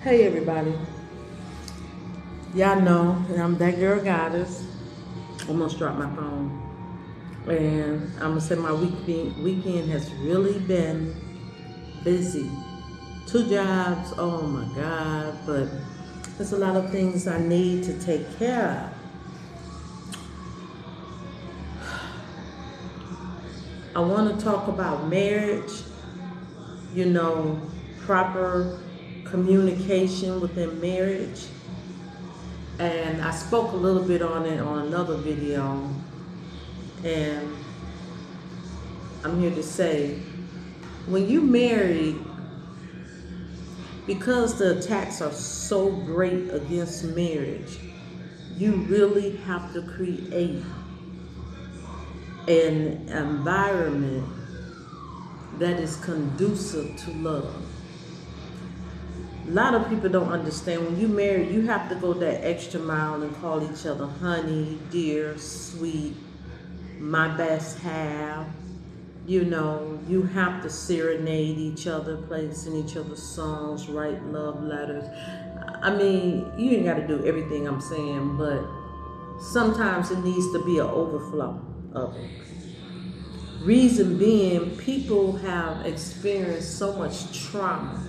Hey everybody, y'all know that I'm that girl goddess. Almost dropped my phone, and I'm gonna say my weekend has really been busy. Two jobs, oh my god! But there's a lot of things I need to take care of. I want to talk about marriage. You know, proper communication within marriage, and I spoke a little bit on it on another video, and I'm here to say, when you married, because the attacks are so great against marriage, you really have to create an environment that is conducive to love. A lot of people don't understand when you marry, you have to go that extra mile and call each other honey, dear, sweet, my best half. You know, you have to serenade each other, play in each other's songs, write love letters. I mean, you ain't got to do everything I'm saying, but sometimes it needs to be an overflow of it. Reason being, people have experienced so much trauma,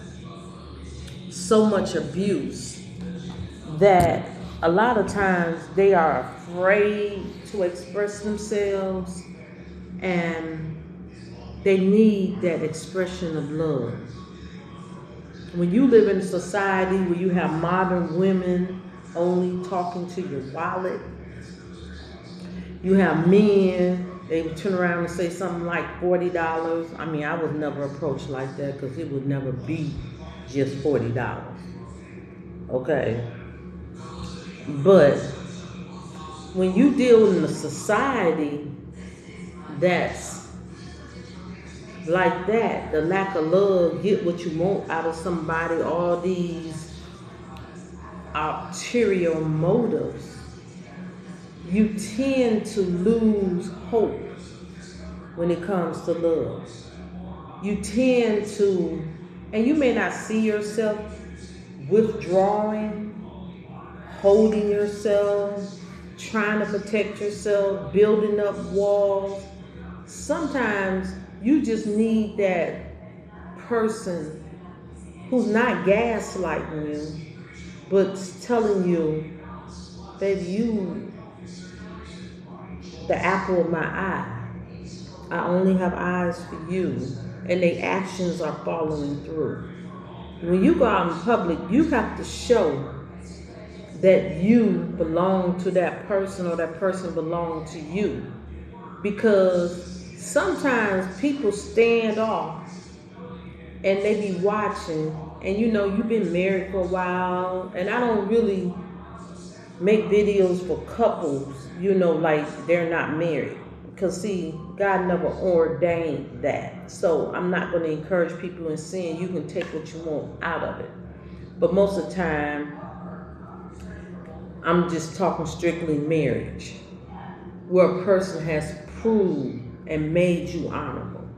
so much abuse, that a lot of times they are afraid to express themselves, and they need that expression of love. When you live in a society where you have modern women only talking to your wallet, you have men, they would turn around and say something like $40. I mean, I was never approached like that because it would never be just $40. Okay. But when you deal in a society that's like that, the lack of love, get what you want out of somebody, all these ulterior motives, you tend to lose hope when it comes to love. You tend to, and you may not see yourself withdrawing, holding yourself, trying to protect yourself, building up walls. Sometimes you just need that person who's not gaslighting you, but telling you that you, the apple of my eye. I only have eyes for you, and their actions are following through. When you go out in public, you have to show that you belong to that person or that person belongs to you. Because sometimes people stand off and they be watching, and you know, you've been married for a while, and I don't really make videos for couples, you know, like they're not married. Because, see, God never ordained that. So I'm not going to encourage people in sin. You can take what you want out of it. But most of the time, I'm just talking strictly marriage, where a person has proved and made you honorable.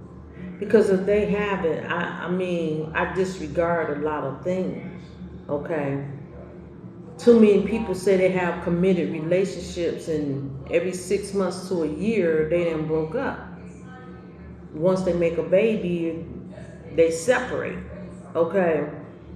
Because if they haven't, I mean, I disregard a lot of things, okay? Too many people say they have committed relationships, and every 6 months to a year, they done broke up. Once they make a baby, they separate, okay?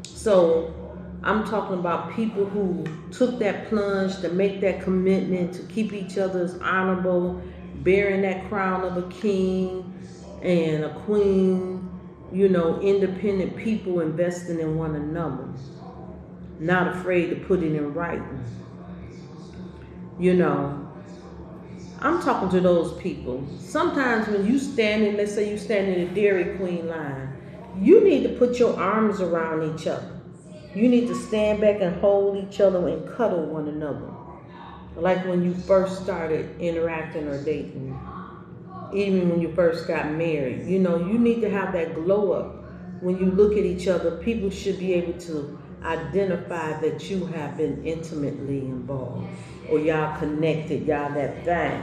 So I'm talking about people who took that plunge to make that commitment to keep each other's honorable, bearing that crown of a king and a queen, you know, independent people investing in one another, not afraid to put it in writing. You know, I'm talking to those people. Sometimes when you stand in, let's say you stand in the Dairy Queen line, you need to put your arms around each other. You need to stand back and hold each other and cuddle one another. Like when you first started interacting or dating, even when you first got married. You know, you need to have that glow up. When you look at each other, people should be able to identify that you have been intimately involved, or y'all connected, y'all that thing.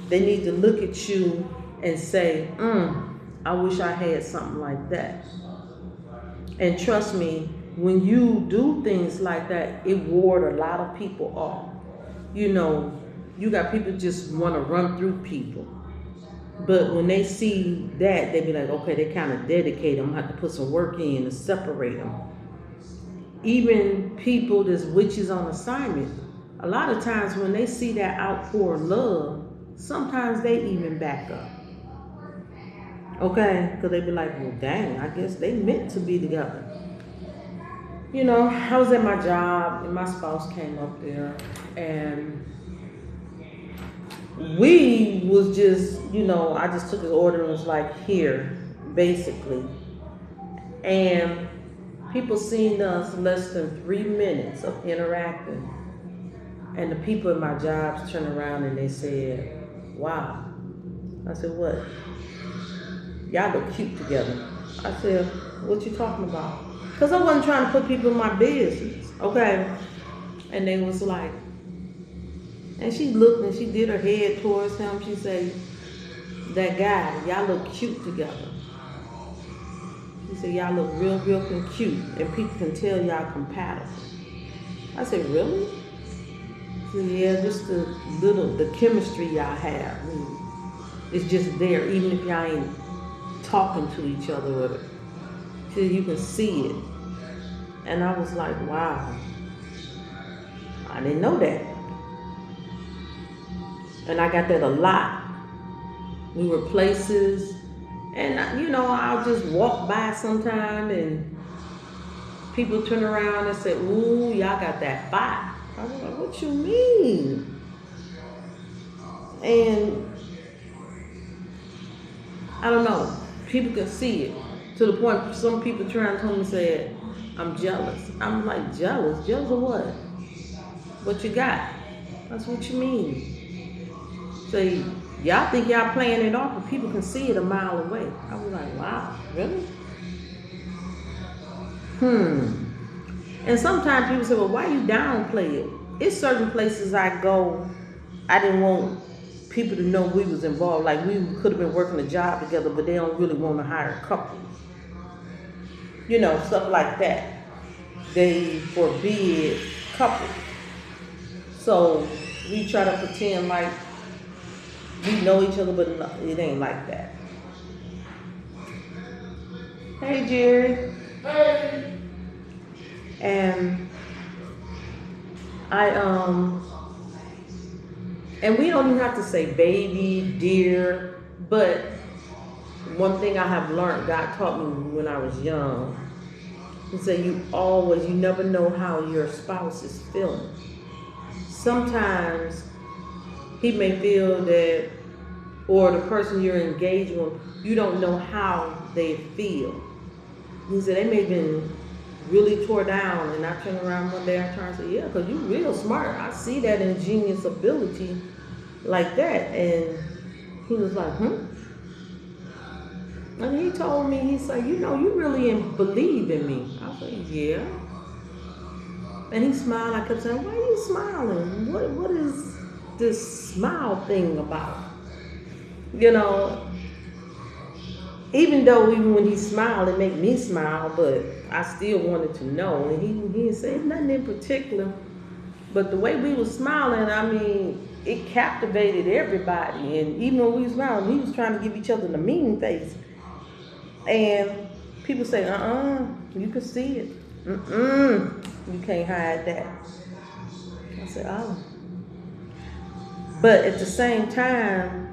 They need to look at you and say, I wish I had something like that. And trust me, when you do things like that, it ward a lot of people off. You know, you got people just want to run through people. But when they see that, they be like, okay, they kind of dedicate. I'm gonna have to put some work in to separate them. Even people that's witches on assignment, a lot of times when they see that outpour of love, sometimes they even back up. Okay? Because they be like, well, dang, I guess they meant to be together. You know, I was at my job and my spouse came up there and we was just, you know, I just took his order and was like, here, basically. And people seen us less than 3 minutes of interacting. And the people at my jobs turned around and they said, wow. I said, what? Y'all look cute together. I said, what you talking about? Because I wasn't trying to put people in my business, okay? And they was like, and she looked and she did her head towards him. She said, that guy, y'all look cute together. She said, y'all look real, real cute. And people can tell y'all compatible. I said, really? She said, yeah, just the chemistry y'all have. I mean, it's just there, even if y'all ain't talking to each other with it. She said, you can see it. And I was like, wow. I didn't know that. And I got that a lot. We were places, and you know, I'll just walk by sometime and people turn around and say, ooh, y'all got that fire. I was like, what you mean? And I don't know, people can see it to the point some people trying to tell me, said, I'm jealous. I'm like, jealous? Jealous of what? What you got? That's what you mean. So y'all think y'all playing it off, but people can see it a mile away. I was like, wow, really? And sometimes people say, well, why you downplay it? It's certain places I go, I didn't want people to know we was involved. Like we could have been working a job together, but they don't really want to hire couples. You know, stuff like that. They forbid couples. So we try to pretend like we know each other, but no, it ain't like that. Hey, Jerry. Hey. And and we don't even have to say baby, dear, but one thing I have learned, God taught me when I was young, he said you never know how your spouse is feeling. Sometimes he may feel that, or the person you're engaged with, you don't know how they feel. He said they may have been really tore down, and I turned around one day, I turned and said, yeah, because you're real smart. I see that ingenious ability like that. And he was like, And he told me, he said, you know, you really believe in me. I said, yeah. And he smiled. I kept saying, why are you smiling? What is this smile thing about? You know, even when he smiled, it made me smile, but I still wanted to know. And he didn't say nothing in particular. But the way we was smiling, I mean, it captivated everybody. And even when we was smiling, we was trying to give each other the mean face. And people say, you can see it. You can't hide that. I said, oh. But at the same time,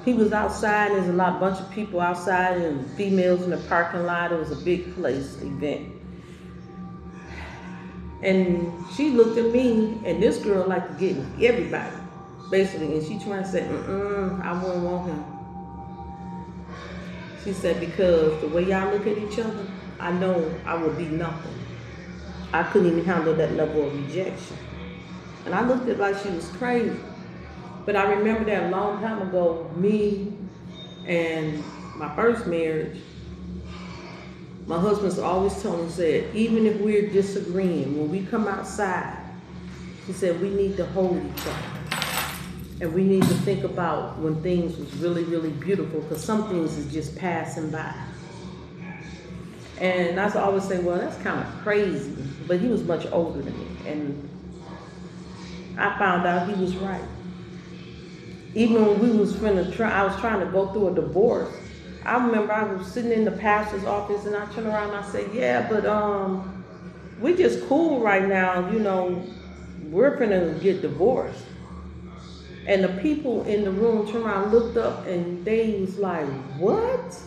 he was outside. There's a bunch of people outside and females in the parking lot. It was a big place event. And she looked at me, and this girl liked to get everybody, basically. And she trying to say, I wouldn't want him. She said, because the way y'all look at each other, I know I would be nothing. I couldn't even handle that level of rejection. And I looked at her like she was crazy. But I remember that a long time ago, me and my first marriage, my husband's always told me, said, even if we're disagreeing, when we come outside, he said, we need to hold each other. And we need to think about when things was really, really beautiful, because some things is just passing by. And I always say, well, that's kind of crazy. But he was much older than me. And I found out he was right. Even when we was finna try, I was trying to go through a divorce. I remember I was sitting in the pastor's office and I turned around and I said, yeah, but we just cool right now, you know, we're finna get divorced. And the people in the room turned around, looked up, and they was like, what?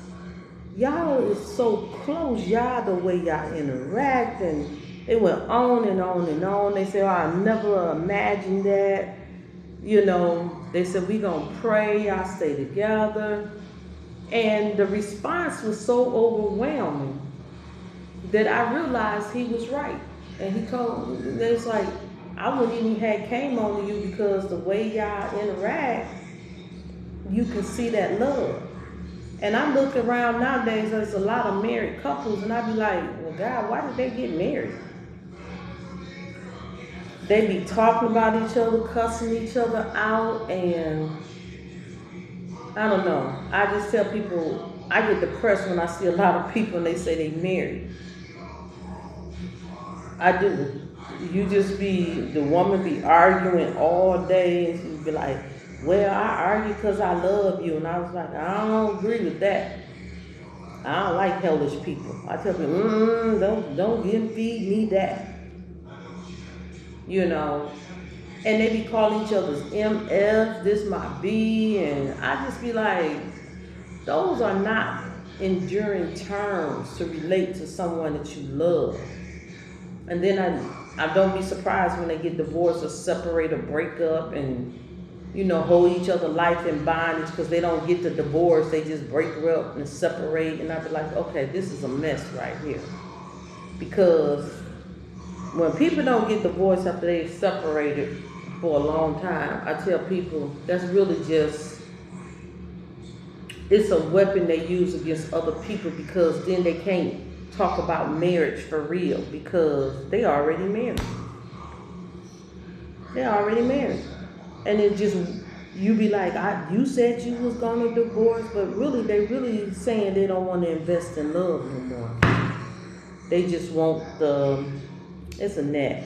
Y'all is so close, y'all, the way y'all interact. And it went on and on and on. They said, oh, I never imagined that. You know, they said, we gonna pray, y'all stay together. And the response was so overwhelming that I realized he was right. And he told me, it's like, I wouldn't even have came on to you because the way y'all interact, you can see that love. And I look around nowadays, there's a lot of married couples, and I be like, well, God, why did they get married? They be talking about each other, cussing each other out, and I don't know. I just tell people, I get depressed when I see a lot of people and they say they married. I do. You just be, the woman be arguing all day, and she be like, well, I argue because I love you. And I was like, I don't agree with that. I don't like hellish people. I tell people, don't feed me that. You know. And they be calling each other's MF, this my B, and I just be like, those are not enduring terms to relate to someone that you love. And then I don't be surprised when they get divorced or separate or break up and, you know, hold each other life in bondage because they don't get the divorce. They just break up and separate. And I be like, okay, this is a mess right here. Because when people don't get divorced after they've separated for a long time, I tell people that's really just, it's a weapon they use against other people because then they can't talk about marriage for real because they already married. They're already married. And it just, you be like, you said you was gonna divorce, but really, they really saying they don't want to invest in love no more. They just want it's a net.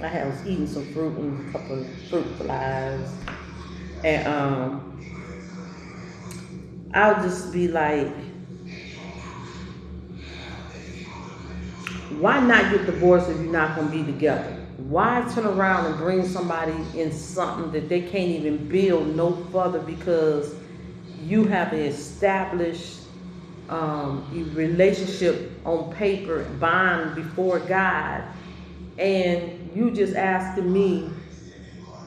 I was eating some fruit and a couple of fruit flies. And I'll just be like, why not get divorced if you're not going to be together? Why turn around and bring somebody in something that they can't even build no further because you have an established relationship on paper, bond before God, and you just asking me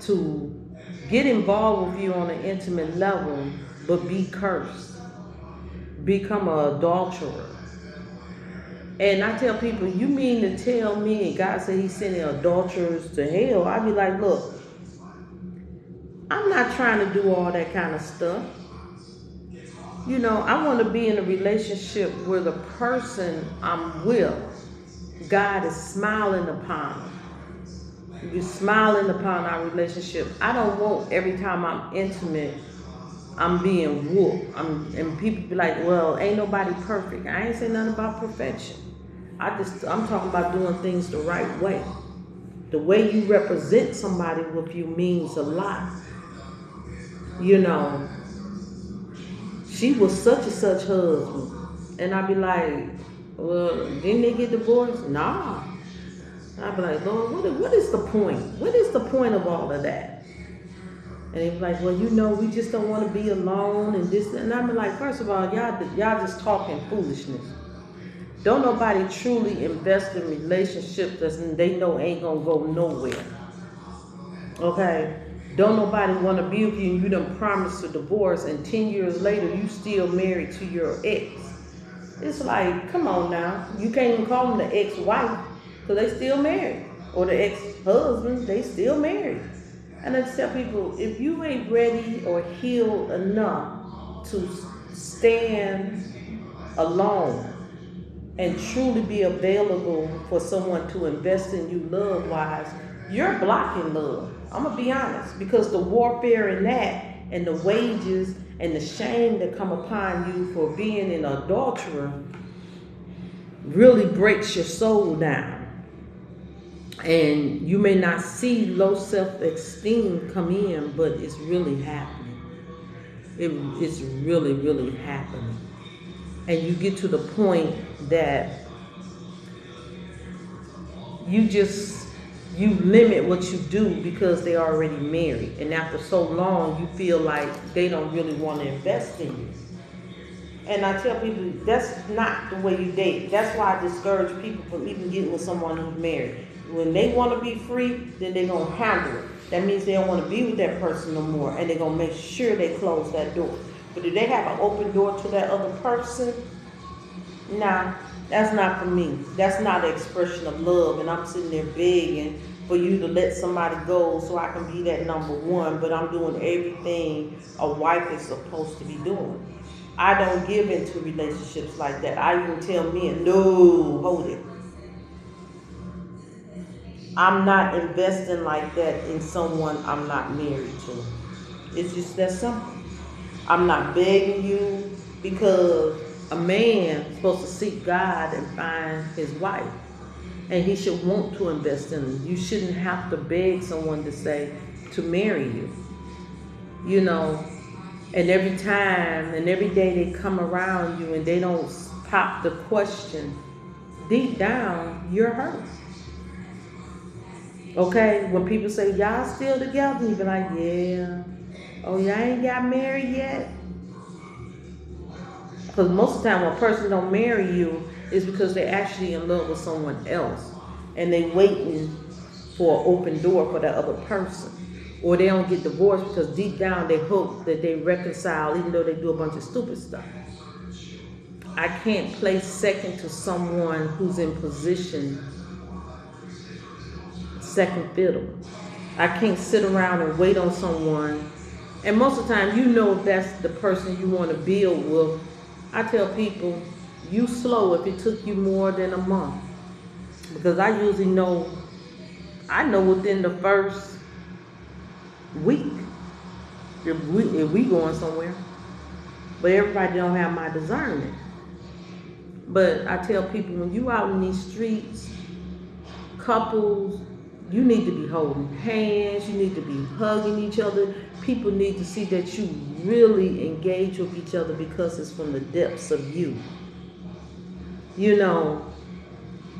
to get involved with you on an intimate level, but be cursed, become an adulterer. And I tell people, you mean to tell me, and God said he's sending adulterers to hell? I be like, look, I'm not trying to do all that kind of stuff. You know, I want to be in a relationship where the person I'm with, God is smiling upon them. You're smiling upon our relationship. I don't want every time I'm intimate, I'm being whooped. And people be like, well, ain't nobody perfect. I ain't saying nothing about perfection. I'm talking about doing things the right way. The way you represent somebody with you means a lot. You know, she was such and such husband. And I'd be like, well, didn't they get divorced? Nah. I'd be like, Lord, what is the point? What is the point of all of that? And they'd be like, well, you know, we just don't want to be alone and this. And I'd be like, first of all, y'all just talking foolishness. Don't nobody truly invest in relationships that they know ain't gonna go nowhere. Okay? Don't nobody want to be with you and you done promised a divorce and 10 years later you still married to your ex. It's like, come on now. You can't even call them the ex-wife because they still married. Or the ex-husband, they still married. And I just tell people, if you ain't ready or healed enough to stand alone and truly be available for someone to invest in you love-wise, you're blocking love. I'm going to be honest, because the warfare in that and the wages and the shame that come upon you for being an adulterer, really breaks your soul down. And you may not see low self-esteem come in, but it's really happening. It's really, really happening. And you get to the point that you limit what you do because they're already married. And after so long, you feel like they don't really want to invest in you. And I tell people, that's not the way you date. That's why I discourage people from even getting with someone who's married. When they want to be free, then they're going to handle it. That means they don't want to be with that person no more, and they're going to make sure they close that door. But if they have an open door to that other person, nah, that's not for me. That's not an expression of love, and I'm sitting there begging for you to let somebody go so I can be that number one, but I'm doing everything a wife is supposed to be doing. I don't give into relationships like that. I even tell men, no, hold it. I'm not investing like that in someone I'm not married to. It's just that simple. I'm not begging you, because a man is supposed to seek God and find his wife. And he should want to invest in her. You shouldn't have to beg someone to marry you. You know, and every time and every day they come around you and they don't pop the question, deep down, you're hurt. Okay, when people say, y'all still together, you be like, yeah. Oh, y'all ain't got married yet? Because most of the time when a person don't marry you, it's because they're actually in love with someone else. And they waiting for an open door for that other person. Or they don't get divorced because deep down they hope that they reconcile, even though they do a bunch of stupid stuff. I can't play second to someone who's in position second fiddle. I can't sit around and wait on someone. And most of the time, you know that's the person you want to build with. I tell people, you slow if it took you more than a month. Because I usually know, within the first week if we going somewhere. But everybody don't have my discernment. But I tell people, when you out in these streets, couples, you need to be holding hands, you need to be hugging each other. People need to see that you really engage with each other because it's from the depths of you. You know,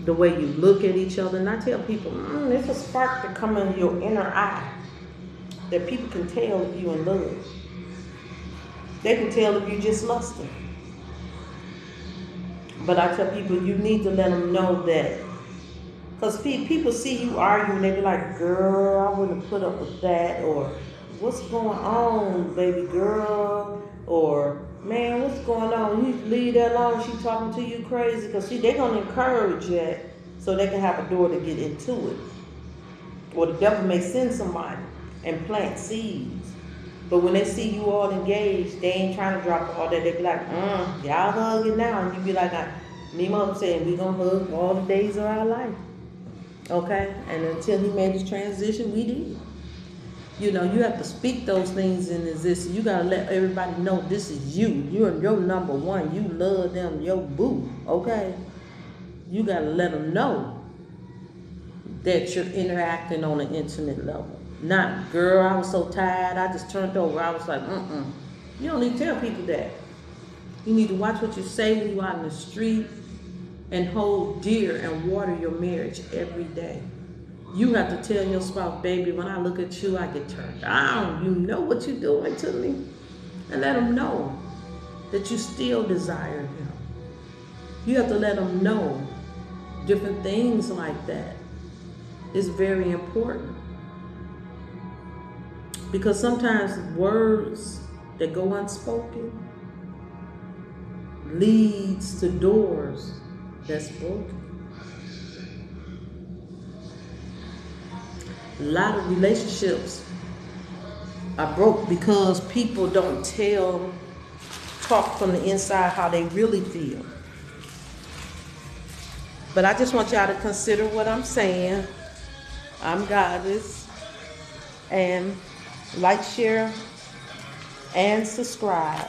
the way you look at each other. And I tell people, there's a spark to come in your inner eye that people can tell if you're in love. They can tell if you're just lusting. But I tell people, you need to let them know that. Because people see you arguing, they be like, girl, I wouldn't put up with that. Or, what's going on, baby girl? Or, man, what's going on? You leave that alone, she talking to you crazy. Because see, they're going to encourage that so they can have a door to get into it. Or the devil may send somebody and plant seeds. But when they see you all engaged, they ain't trying to drop all that. They be like, y'all hugging now. And you be like, me mom saying, we gonna hug all the days of our life. Okay? And until he made his transition, we did. You know, you have to speak those things in existence. You got to let everybody know this is you. You're your number one. You love them, your boo. Okay? You got to let them know that you're interacting on an intimate level. Not, girl, I was so tired, I just turned over. I was like, You don't need to tell people that. You need to watch what you say when you're out in the street and hold dear and water your marriage every day. You have to tell your spouse, baby, when I look at you, I get turned on. You know what you're doing to me. And let them know that you still desire him. You have to let them know different things like that. It's very important. Because sometimes words that go unspoken leads to doors that's broken. A lot of relationships are broke because people don't talk from the inside how they really feel. But I just want y'all to consider what I'm saying. I'm Goddess. And like, share, and subscribe.